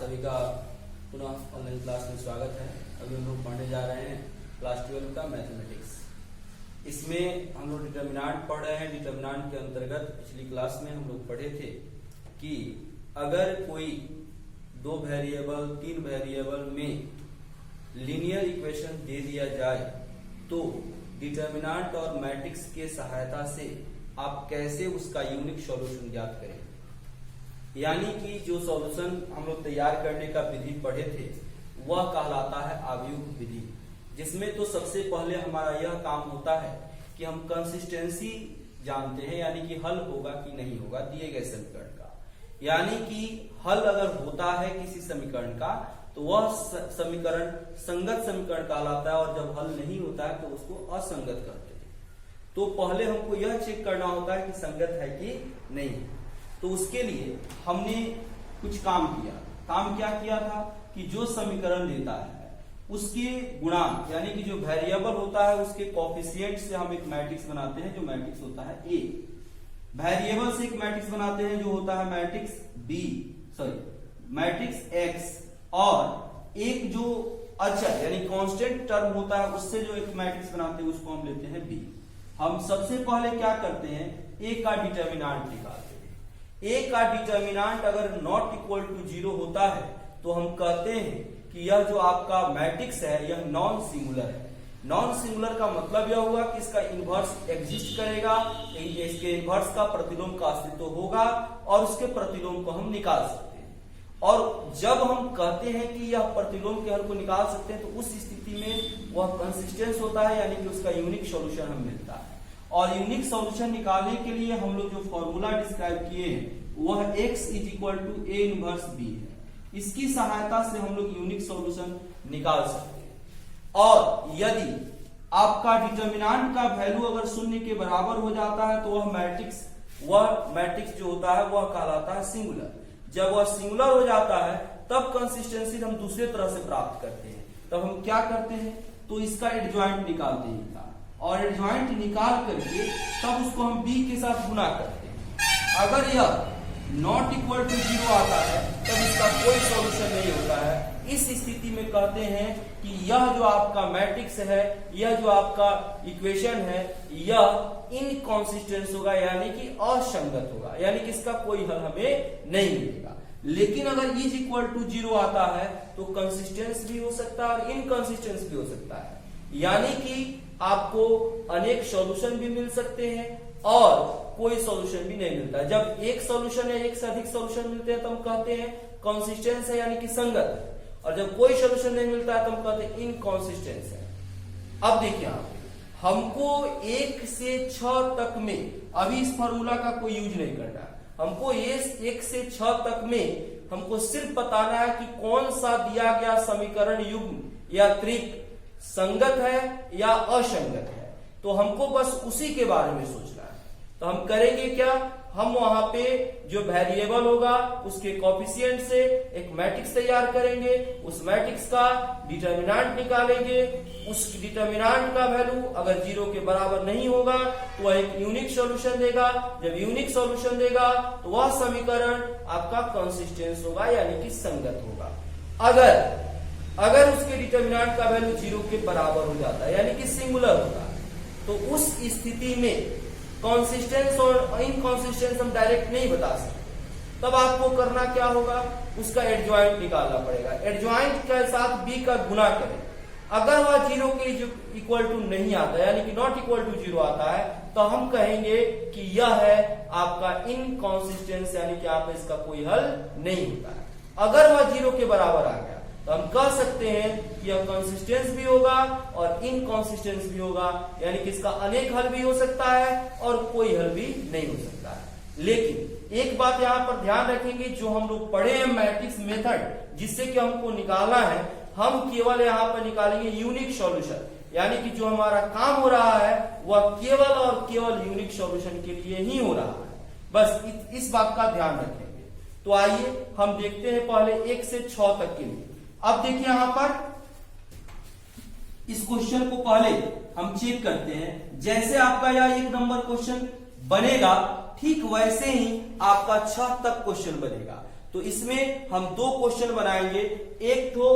सभी का पुनः ऑनलाइन क्लास में स्वागत है। अभी हम लोग पढ़ने जा रहे हैं क्लास 12 का मैथमेटिक्स। इसमें हम लोग डिटर्मिनेंट पढ़ रहे हैं। डिटर्मिनेंट के अंतर्गत पिछली क्लास में हम लोग पढ़े थे कि अगर कोई 2 वेरिएबल 3 वेरिएबल में लीनियर इक्वेशन दे दिया जाए तो डिटर्मिनेंट और मैट्रिक्स के सहायता से आप कैसे उसका यूनिक सॉल्यूशन ज्ञात करें। यानी कि जो सॉल्यूशन हम लोग तैयार करने का विधि पढ़े थे वह कहलाता है आव्यूह विधि, जिसमें तो सबसे पहले हमारा यह काम होता है कि हम कंसिस्टेंसी जानते हैं, यानी कि हल होगा कि नहीं होगा दिए गए समीकरण का। यानी कि हल अगर होता है किसी समीकरण का तो वह समीकरण संगत समीकरण कहलाता है, और जब हल नहीं होता है तो उसको असंगत कहते हैं। तो पहले हमको यह चेक करना होता है कि संगत है कि नहीं। तो उसके लिए हमने कुछ काम किया। काम क्या किया था कि जो समीकरण देता है उसके गुणांक, यानी कि जो वेरिएबल होता है उसके कोफिशिएंट से हम एक मैट्रिक्स बनाते हैं, जो मैट्रिक्स होता है ए। वेरिएबल से एक मैट्रिक्स बनाते हैं जो होता है मैट्रिक्स एक्स, और एक जो अचर यानी कांस्टेंट टर्म होता है उससे जो एक मैट्रिक्स बनाते हैं उसको हम लेते हैं बी। हम सबसे पहले क्या करते हैं, ए का डिटर्मिनेंट निकालते हैं। ए का डिटर्मिनेंट अगर नॉट इक्वल टू 0 होता है तो हम कहते हैं कि यह जो आपका मैट्रिक्स है यह नॉन सिंगुलर है। नॉन सिंगुलर का मतलब यह हुआ कि इसका इनवर्स एग्जिस्ट करेगा, इसके इनवर्स का प्रतिलोम का अस्तित्व होगा और उसके प्रतिलोम को हम निकाल सकते हैं। और जब हम कहते हैं कि यह प्रतिलोम के हल को निकाल सकते हैं तो उस स्थिति में वह कंसिस्टेंस होता है, यानी कि उसका यूनिक सॉल्यूशन हमें मिलता है। और यूनिक सॉल्यूशन निकालने के लिए हम लोग जो फॉर्मूला डिस्क्राइब किए हैं वह x is equal to A inverse B है। इसकी सहायता से हम लोग यूनिक सॉल्यूशन निकाल सकते हैं। और यदि आपका डिटर्मिनेंट का वैल्यू अगर 0 के बराबर हो जाता है तो वह मैट्रिक्स जो होता है वह कहलाता है सिंगुलर। जब वह सिंगुलर हो जाता है तब कंसिस्टेंसी हम दूसरे तरह से प्राप्त करते हैं। तब हम क्या करते हैं, तो इसका एडजॉइंट निकालते हैं और एडजॉइंट निकाल करके तब उसको हम b के साथ गुना करते हैं। अगर यह नॉट इक्वल टू 0 आता है तब इसका कोई सॉल्यूशन नहीं होता है। इस स्थिति में कहते हैं कि यह जो आपका मैट्रिक्स है, यह जो आपका इक्वेशन है, यह इनकॉन्सिस्टेंस होगा, यानी कि असंगत होगा, यानी कि इसका कोई हल हमें नहीं मिलेगा। लेकिन अगर इज इक्वल टू 0 आता है तो कंसिस्टेंस भी हो सकता है और इनकॉन्सिस्टेंस भी हो सकता है, यानी कि आपको अनेक सॉल्यूशन भी मिल सकते हैं और कोई सॉल्यूशन भी नहीं मिलता। जब एक सॉल्यूशन या एक से अधिक सॉल्यूशन मिलते हैं तो हम कहते हैं कंसिस्टेंस है, यानी कि संगत है। और जब कोई सॉल्यूशन नहीं मिलता है तो हम कहते हैं इनकॉन्सिस्टेंस है। अब देखिए हमको 1 से 6 तक में अभी इस फॉर्मूला का कोई यूज नहीं करना है। हमको 1 से 6 तक में हमको सिर्फ बताना है कि कौन सा दिया गया समीकरण युग्म या त्रिक संगत है या असंगत है। तो हमको बस उसी के बारे में सोचना है। तो हम करेंगे क्या, हम वहां पे जो वेरिएबल होगा उसके कोफिशिएंट से एक मैट्रिक्स तैयार करेंगे, उस मैट्रिक्स का डिटर्मिनेंट निकालेंगे। उस डिटर्मिनेंट का वैल्यू अगर 0 के बराबर नहीं होगा तो वह एक यूनिक सॉल्यूशन देगा। जब यूनिक सॉल्यूशन देगा तो वह समीकरण आपका कंसिस्टेंस होगा, यानी कि संगत होगा। अगर उसके डिटर्मिनेंट का वैल्यू 0 के बराबर हो जाता है, यानी कि सिंगुलर होता है, तो उस स्थिति में कंसिस्टेंस और इनकंसिस्टेंस हम डायरेक्ट नहीं बता सकते। तब आपको करना क्या होगा, उसका एडजॉइंट निकालना पड़ेगा। एडजॉइंट के साथ b का गुना करें। अगर वह 0 के इक्वल टू नहीं आता, यानी कि नॉट इक्वल टू 0 आता है, तो हम कहेंगे कि यह है आपका इनकंसिस्टेंस, यानी कि आप इसका कोई हल नहीं होता है। अगर वह 0 के बराबर आ गया तो हम कह सकते हैं कि यह कंसिस्टेंस भी होगा और इनकंसिस्टेंस भी होगा, यानी कि इसका अनेक हल भी हो सकता है और कोई हल भी नहीं हो सकता है। लेकिन एक बात यहाँ पर ध्यान रखेंगे, जो हम लोग पढ़े हैं मैट्रिक्स मेथड जिससे कि हमको निकालना है, हम केवल यहाँ पर निकालेंगे यूनिक सॉल्यूशन, यानी कि जो हमारा काम हो रहा है वह केवल और केवल यूनिक सॉल्यूशन के लिए ही हो रहा है। बस इस बात का ध्यान रखेंगे। तो आइए हम देखते हैं पहले 1 से 6 तक के लिए। अब देखिए यहां पर इस क्वेश्चन को पहले हम चेक करते हैं। जैसे आपका यह 1 नंबर क्वेश्चन बनेगा ठीक वैसे ही आपका 6 तक क्वेश्चन बनेगा। तो इसमें हम दो क्वेश्चन बनाएंगे। एक तो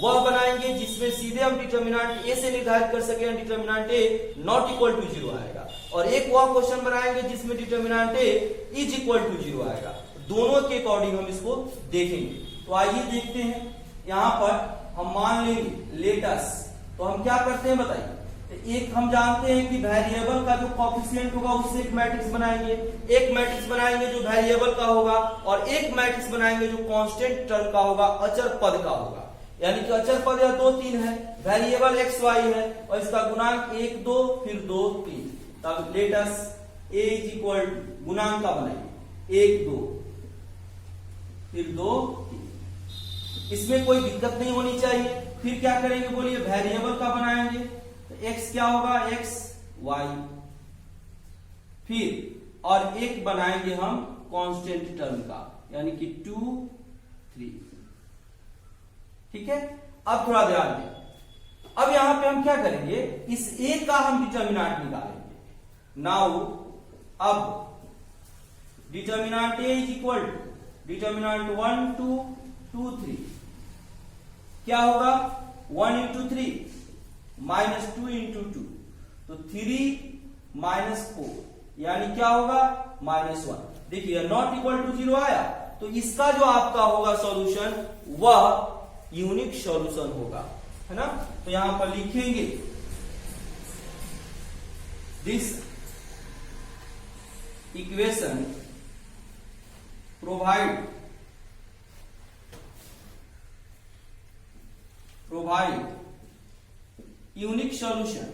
वह बनाएंगे जिसमें सीधे हम डिटर्मिनेंट ए से निर्धारित कर सके, determinant A not equal to 0 आएगा, और एक वह क्वेश्चन बनाएंगे जिसमें determinant A is equal to 0 आएगा। दोनों के अकॉर्डिंग हम इसको देखेंगे। तो आइए देखते हैं। यहां पर हम मान लेंगे लेटस, तो हम क्या करते हैं बताइए। एक हम जानते हैं कि वेरिएबल का जो कोएफिशिएंट होगा उससे एक मैट्रिक्स बनाएंगे, एक मैट्रिक्स बनाएंगे जो वेरिएबल का होगा, और एक मैट्रिक्स बनाएंगे जो कांस्टेंट टर्म का होगा, अचर पद का होगा। यानी कि अचर पद या 2 3 है, वेरिएबल एक्स वाई है, और इसका गुणांक 1 2 फिर 2 3। तब let's A is equal to गुणांक का बनाएंगे 1 2 फिर 2 3। इसमें कोई दिक्कत नहीं होनी चाहिए। फिर क्या करेंगे बोलिए, वेरिएबल का बनाएंगे, एक्स क्या होगा, एक्स वाई, फिर और एक बनाएंगे हम कांस्टेंट टर्म का, यानी कि 2 3। ठीक है। अब थोड़ा ध्यान दें। अब यहां पे हम क्या करेंगे, इस ए का हम डिटर्मिनेंट निकालेंगे। नाउ अब determinant A is equal to determinant 1 2 2 3 क्या होगा, 1 इंटू 3 माइनस 2 इंटू 2, तो 3 माइनस 4 यानी क्या होगा, -1। देखिए नॉट इक्वल टू 0 आया, तो इसका जो आपका होगा सॉल्यूशन वह यूनिक सॉल्यूशन होगा, है ना। तो यहां पर लिखेंगे this equation provide unique solution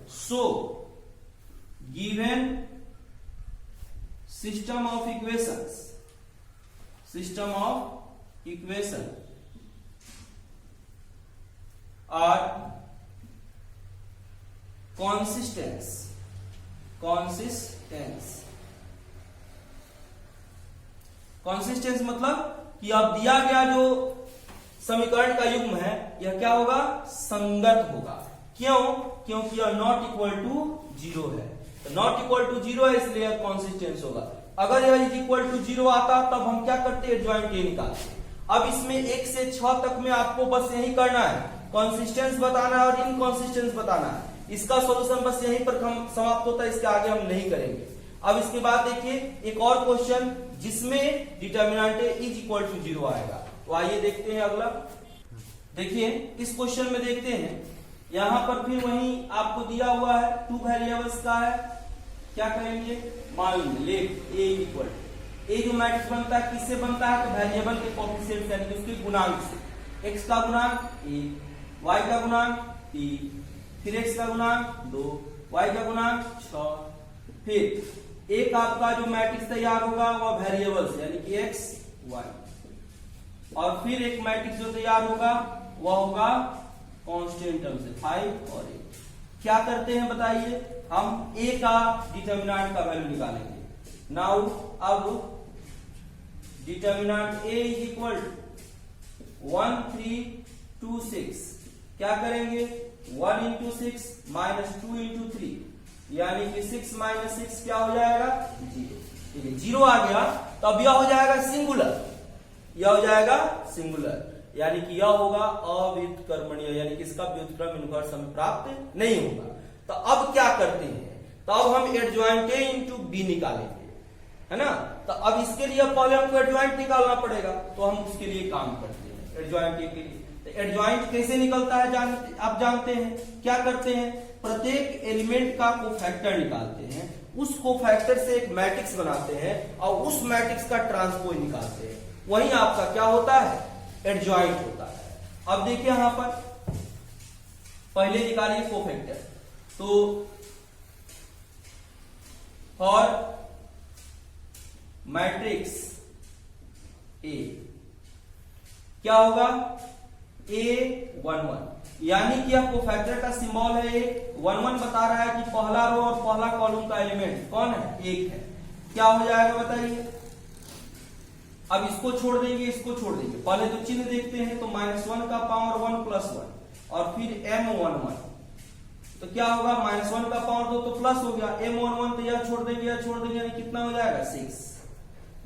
so given system of equations are consistence मतलब कि अब दिया गया जो समीकरण का युग्म है यह क्या होगा, संगत होगा। क्यों, क्योंकि यह नॉट इक्वल टू 0 है। तो नॉट इक्वल टू 0 है इसलिए यह कॉन्सिस्टेंस होगा। अगर यह इज इक्वल टू 0 आता तब हम क्या करते, एडजॉइंट ए निकालते। अब इसमें 1 से 6 तक में आपको बस यही करना है, कॉन्सिस्टेंस बताना है और इनकॉन्सिस्टेंस बताना है। इसका सॉल्यूशन बस यहीं पर समाप्त होता है, इसके आगे हम नहीं करेंगे। अब इसके बाद देखिए एक और क्वेश्चन जिसमें डिटर्मिनेंट इज इक्वल टू 0 आएगा। तो आइए देखते हैं अगला। देखिए इस क्वेश्चन में देखते हैं, यहां पर फिर वही आपको दिया हुआ है, 2 वेरिएबल्स का है। क्या करेंगे, मान लीजिए लेट ए इक्वल ए जो मैट्रिक्स बनता है किससे बनता है, तो वेरिएबल के कोएफिशिएंट यानी कि उसके गुणांक से। एक्स का गुणांक 1, वाई का गुणांक 3, फिर एक्स का गुणांक 2, वाई का गुणांक 6, फिर एक आपका जो मैट्रिक्स तैयार होगा वह वेरिएबल्स यानी कि एक्स वाई, और फिर एक मैट्रिक्स जो तैयार होगा वह होगा कांस्टेंट टर्म से 5 और 8। क्या करते हैं बताइए, हम ए का डिटर्मिनेंट का वैल्यू निकालेंगे। नाउ अब डिटर्मिनेंट ए इज इक्वल 1 3 2 6 क्या करेंगे, 1 इंटू 6 माइनस 2 इंटू 3 यानी कि 6 माइनस 6 क्या हो जाएगा, 0। ठीक है, 0 आ गया तो अब यह हो जाएगा सिंगुलर, यह हो जाएगा सिंगुलर, यानी कि यह होगा अव्युत्क्रमणीय, यानी कि इसका व्युत्क्रम इनवर्स हमें प्राप्त नहीं होगा। तो अब क्या करते हैं, तो अब हम एडजॉइंट ए इंटू बी निकालेंगे, है ना। तो अब इसके लिए पहले हमको एडजॉइंट निकालना पड़ेगा, तो हम उसके लिए काम करते हैं एडजॉइंट ए के लिए। तो एडजॉइंट कैसे निकलता है आप जानते हैं, क्या करते हैं, प्रत्येक एलिमेंट का कोफैक्टर निकालते हैं, उस कोफैक्टर से एक मैट्रिक्स बनाते हैं और उस मैट्रिक्स का ट्रांसपोज निकालते हैं, वही आपका क्या होता है, एडजॉइंट होता है। अब देखिए यहां पर पहले निकालिए कोफैक्टर, तो फॉर मैट्रिक्स ए क्या होगा, A11, यानी कि यह कोफैक्टर का सिंबल है A11 बता रहा है कि पहला रो और पहला कॉलम का एलिमेंट कौन है, 1 है। क्या हो जाएगा बताइए, अब इसको छोड़ देंगे, इसको छोड़ देंगे, पहले तो चिन्ह देखते हैं, तो -1 का पावर 1 + 1 और फिर M11, तो क्या होगा, -1 का पावर 2 तो प्लस हो गया, m11 तो यह छोड़ देंगे यानी कितना हो जाएगा 6।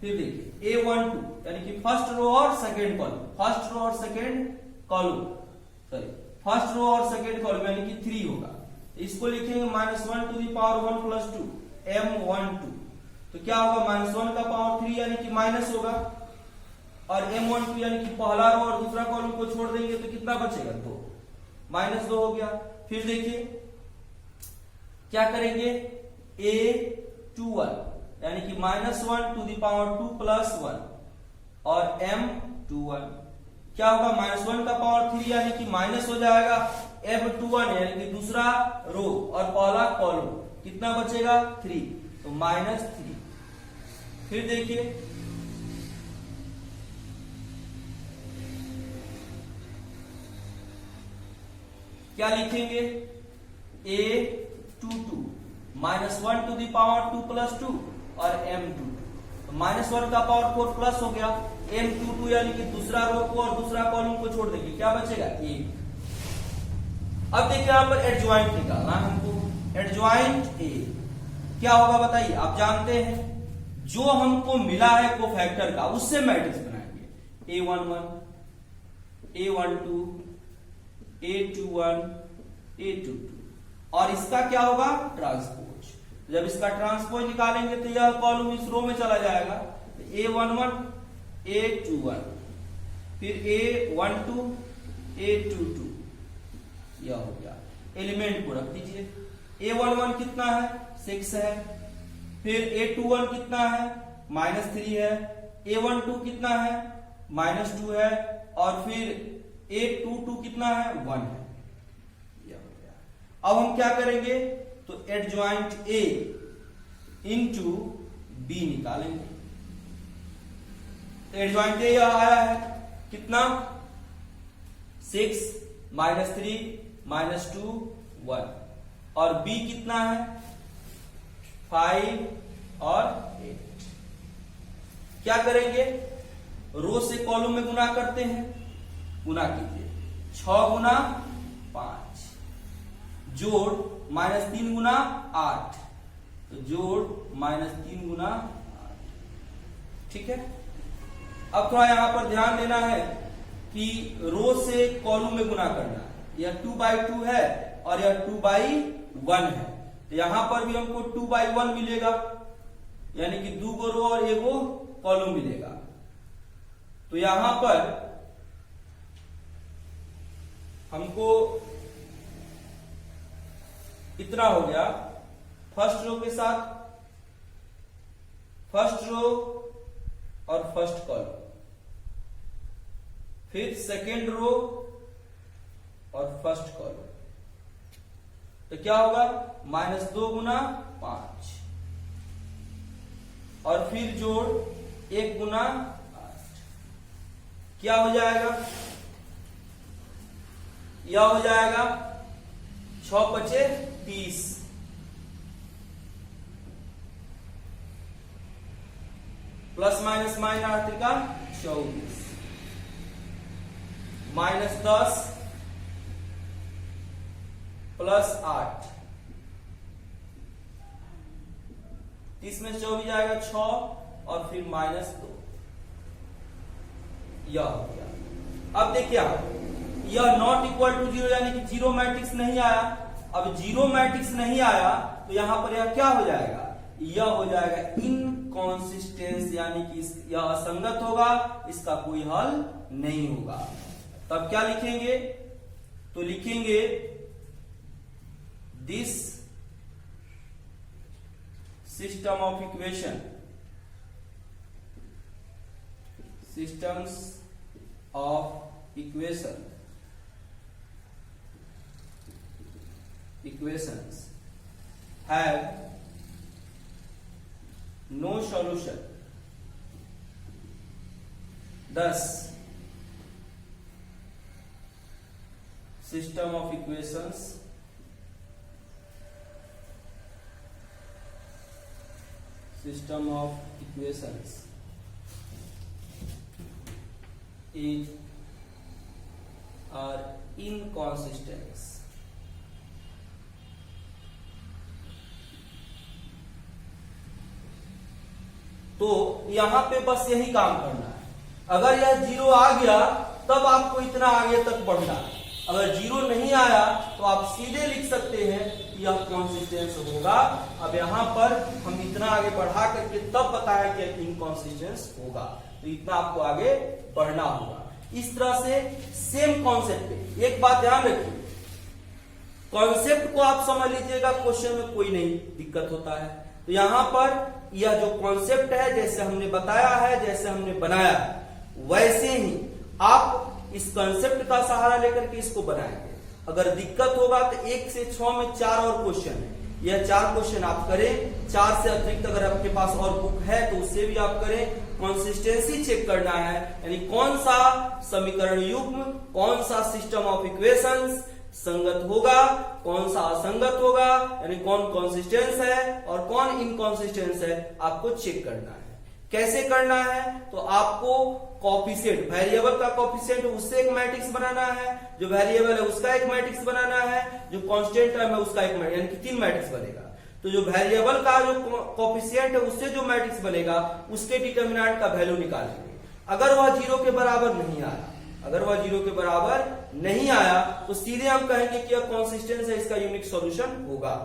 फिर देखिए a12 यानी कि फर्स्ट रो और सेकंड कॉलम, फर्स्ट रो और सेकंड कॉलम यानी कि 3 होगा। इसको लिखेंगे -1 to the power 1 plus 2 m12, तो क्या होगा -1 का पावर 3 यानी कि माइनस होगा, और m12 यानी कि पहला रो और दूसरा कॉलम को छोड़ देंगे तो कितना बचेगा 2, -2 हो गया। फिर देखिए क्या करेंगे, a21 यानी कि -1 टू द पावर 2 प्लस 1 और m21 क्या होगा, -1 का पावर 3 यानी कि माइनस हो जाएगा, m21 यानी कि दूसरा रो और पहला कॉलम कितना बचेगा 3, तो -3। फिर देखिए क्या लिखेंगे, a22 -1 to the power 2 plus 2 और m22, तो -1 का पावर 4 प्लस हो गया, m22 यानी कि दूसरा रो को और दूसरा कॉलम को छोड़ देंगे, क्या बचेगा 1। अब देखिए यहां पर एडजॉइंट निकालना है हमको, एडजॉइंट a क्या होगा बताइए, आप जानते हैं जो हमको मिला है कोफैक्टर का उससे मैट्रिक्स बनाएंगे, a11 a12 a21 a22 और इसका क्या होगा ट्रांसपोज। जब इसका ट्रांसपोज निकालेंगे तो यह कॉलम इस रो में चला जाएगा, तो a11 a21 फिर a12 a22 यह हो गया। एलिमेंट को रख दीजिए, a11 कितना है 6 है, फिर a21 कितना है -3 है, a12 कितना है -2 है, और फिर a22 कितना है 1 है। अब हम क्या करेंगे, तो एडजॉइंट a इंटू b निकालेंगे। तो एडजॉइंट a यह आया है कितना 6 -3 -2 1, और b कितना है 5 और 8। क्या करेंगे, रो से कॉलम में गुना करते हैं, गुना कीजिए 6 गुना 5 जोड़ -3 गुना 8, तो जोड़ -3 गुना 8। ठीक है, अब थोड़ा यहां पर ध्यान देना है कि रो से कॉलम में गुना करना है, यह 2/2 है और यह 2/1 है, तो यहां पर भी हमको 2/1 मिलेगा, यानी कि 2 गो रो और 1 गो कॉलम मिलेगा। तो यहां पर हमको इतना हो गया, फर्स्ट रो के साथ फर्स्ट रो और फर्स्ट कॉलम, फिर सेकेंड रो और फर्स्ट कॉलम, तो क्या होगा -2 गुना 5 और फिर जोड़ 1 गुना 8, क्या हो जाएगा, यह हो जाएगा 6 × 30 प्लस माइनस -24 -10 प्लस 8, 30 में 24 जाएगा 6 और फिर -2, यह हो गया। अब देखिए यह नॉट इक्वल टू 0 यानी कि जीरो मैट्रिक्स नहीं आया। अब जीरो मैट्रिक्स नहीं आया तो यहां पर यह क्या हो जाएगा, यह हो जाएगा इनकॉन्सिस्टेंस, यानी कि यह असंगत होगा, इसका कोई हल नहीं होगा। तब क्या लिखेंगे, तो लिखेंगे this system of equation, systems of equations have no solution, thus system of equations are inconsistent तो यहाँ पे बस यही काम करना है। अगर यह 0 आ गया तब आपको इतना आगे तक बढ़ना है, अगर 0 नहीं आया तो आप सीधे लिख सकते हैं कि यह कॉन्सिस्टेंस होगा। अब यहाँ पर हम इतना आगे बढ़ा करके तब बताया कि इनकॉन्सिस्टेंस होगा, तो इतना आपको आगे बढ़ना होगा। इस तरह से सेम कॉन्सेप्ट पे एक बात ध्यान रखिए, कॉन्सेप्ट को आप समझ लीजिएगा, क्वेश्चन में कोई नहीं दिक्कत होता है। तो यहां पर यह जो कॉन्सेप्ट है, जैसे हमने बताया है, जैसे हमने बनाया है, वैसे ही आप इस कॉन्सेप्ट का सहारा लेकर के इसको बनाएंगे। अगर दिक्कत होगा तो 1 से 6 में 4 और क्वेश्चन है, यह 4 क्वेश्चन आप करें। 4 से अतिरिक्त अगर आपके पास और बुक है तो उससे भी आप करें। कंसिस्टेंसी चेक करना है, यानी कौन सा समीकरण युग्म, कौन सा सिस्टम ऑफ इक्वेशंस संगत होगा, कौन सा असंगत होगा, यानी कौन कॉन्सिस्टेंस है और कौन इनकॉन्सिस्टेंस है, आपको चेक करना है। कैसे करना है? तो आपको कॉफिशिएंट, वेरिएबल का कॉफिशिएंट उससे एक मैट्रिक्स बनाना है, जो वेरिएबल है उसका एक मैट्रिक्स बनाना है, जो कांस्टेंट टर्म है उसका एक मैट्रिक्स, यानी कि 3 मैट्रिक्स बनेगा। तो जो वेरिएबल का जो कॉफिशिएंट है उससे जो मैट्रिक्स बनेगा उसके डिटर्मिनेंट का वैल्यू निकालेंगे। अगर वह 0 के बराबर नहीं आया, अगर वह 0 के बराबर नहीं आया तो सीधे हम कहेंगे कि यह कॉन्सिस्टेंस है, इसका यूनिक सॉल्यूशन होगा।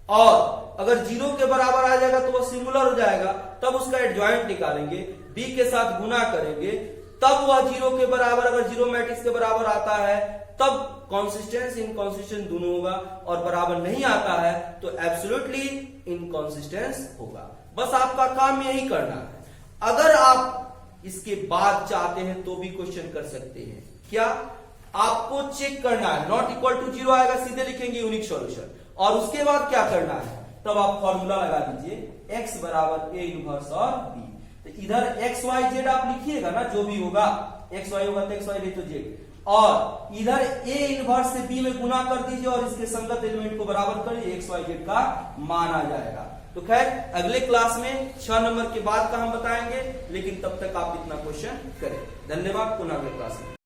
और अगर 0 के बराबर आ जाएगा तो वह सिंगुलर हो जाएगा, तब उसका एडजॉइंट निकालेंगे, b के साथ गुना करेंगे, तब वह 0 के बराबर, अगर 0 मैट्रिक्स के बराबर आता है तब कॉन्सिस्टेंस इनकॉन्सिस्टेंस दोनों होगा, और बराबर नहीं आता है तो एब्सोल्युटली इनकॉन्सिस्टेंस होगा। बस आपका काम यही करना है। अगर आप इसके बाद चाहते हैं तो भी क्वेश्चन कर सकते हैं। क्या? आपको चेक करना है, नॉट इक्वल टू 0 आएगा सीधे लिखेंगे यूनिक सॉल्यूशन, और उसके बाद क्या करना है, तब आप फॉर्मूला लगा दीजिए x बराबर a इनवर्स और b। तो इधर x y z आप लिखिएगा ना, जो भी होगा, x y होगा तो x y नहीं तो z, और इधर a इनवर्स से b में गुना कर दीजिए और इसके संगत एलिमेंट को बराबर करिए, x y z का मान आ जाएगा। तो खैर अगले क्लास में 6 नंबर के बाद का हम बताएंगे, लेकिन तब तक आप इतना क्वेश्चन करें। धन्यवाद, पुनः अगले क्लास में।